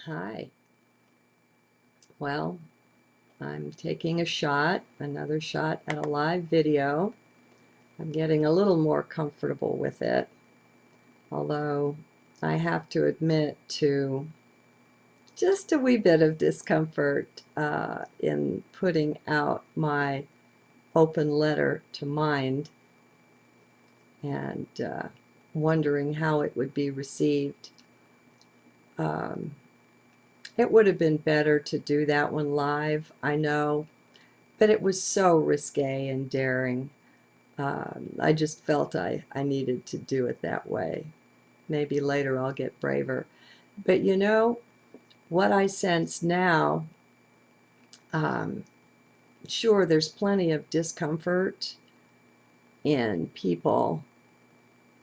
Hi. Well, I'm taking a shot, another shot at a live video. I'm getting a little more comfortable with it, although I have to admit to just a wee bit of discomfort in putting out my open letter to mind and wondering how it would be received. Um, it would have been better to do that one live, I know, but it was so risque and daring. I just felt I needed to do it that way. Maybe later I'll get braver. But you know, what I sense now, um, sure, there's plenty of discomfort in people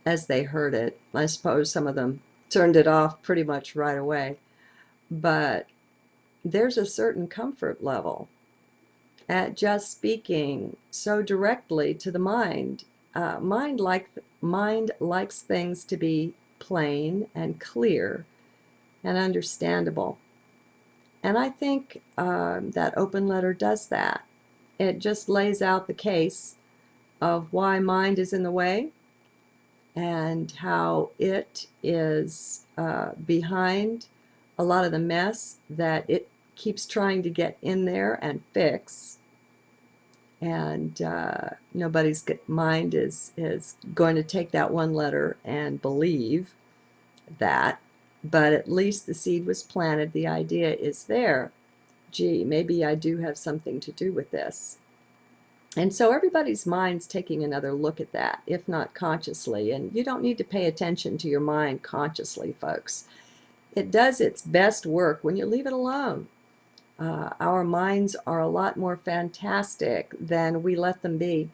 as they heard it. I suppose some of them turned it off pretty much right away. But there's a certain comfort level at just speaking so directly to the mind. Mind likes things to be plain and clear and understandable. And I think that open letter does that. It just lays out the case of why mind is in the way and how it is behind a lot of the mess that it keeps trying to get in there and fix. And nobody's mind is going to take that one letter and believe that, but at least the seed was planted. The idea is there. Gee, maybe I do have something to do with this. And so everybody's mind's taking another look at that, if not consciously. And you don't need to pay attention to your mind consciously, folks. It does its best work when you leave it alone. Our minds are a lot more fantastic than we let them be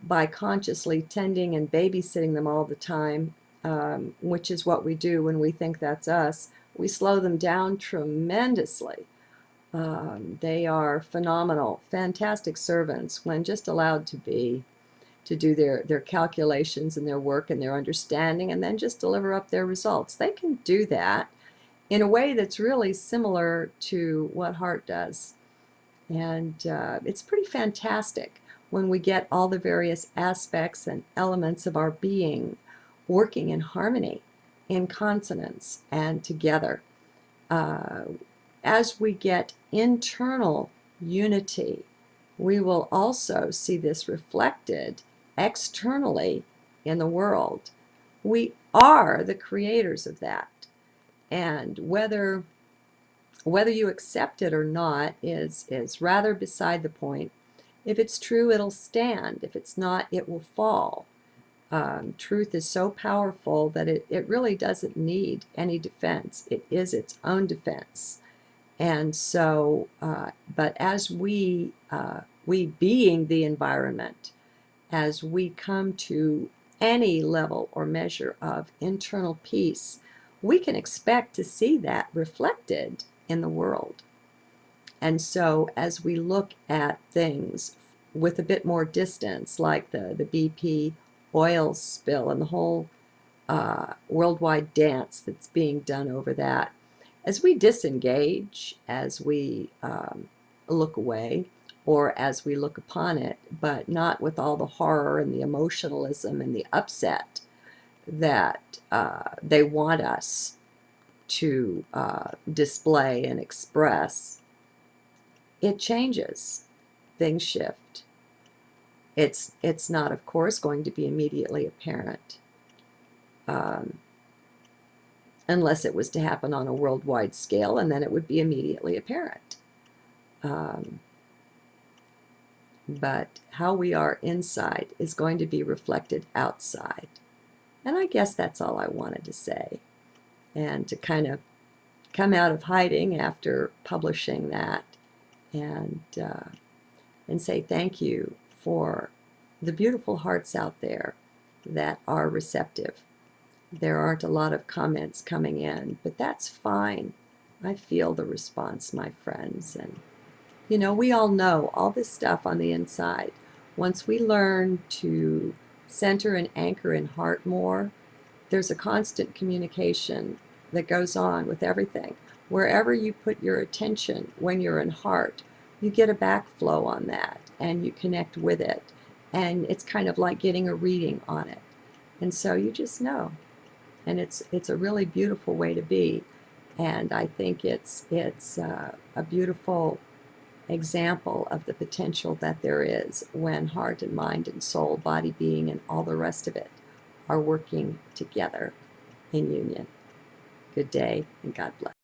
by consciously tending and babysitting them all the time, which is what we do when we think that's us. We slow them down tremendously. They are phenomenal, fantastic servants when just allowed to be, to do their calculations and their work and their understanding, and then just deliver up their results. They can do that in a way that's really similar to what heart does. And it's pretty fantastic when we get all the various aspects and elements of our being working in harmony, in consonance, and together. As we get internal unity, we will also see this reflected externally in the world. We are the creators of that. And whether you accept it or not is rather beside the point. If it's true, it'll stand. If it's not, it will fall. Truth is so powerful that it really doesn't need any defense. It is its own defense. And so, but as we being the environment, as we come to any level or measure of internal peace, we can expect to see that reflected in the world. And so as we look at things with a bit more distance, like the BP oil spill and the whole worldwide dance that's being done over that, as we disengage, as we look away, or as we look upon it, but not with all the horror and the emotionalism and the upset that they want us to display and express, it changes. Things shift. It's not, of course, going to be immediately apparent, unless it was to happen on a worldwide scale, and then it would be immediately apparent. But how we are inside is going to be reflected outside. And I guess that's all I wanted to say. And to kind of come out of hiding after publishing that and say thank you for the beautiful hearts out there that are receptive. There aren't a lot of comments coming in, but that's fine. I feel the response, my friends. And, you know, we all know all this stuff on the inside. Once we learn to center and anchor in heart more, there's a constant communication that goes on with everything. Wherever you put your attention when you're in heart, you get a backflow on that and you connect with it. And it's kind of like getting a reading on it. And so you just know. And it's a really beautiful way to be. And I think it's a beautiful example of the potential that there is when heart and mind and soul, body, being, and all the rest of it are working together in union. Good day and God bless.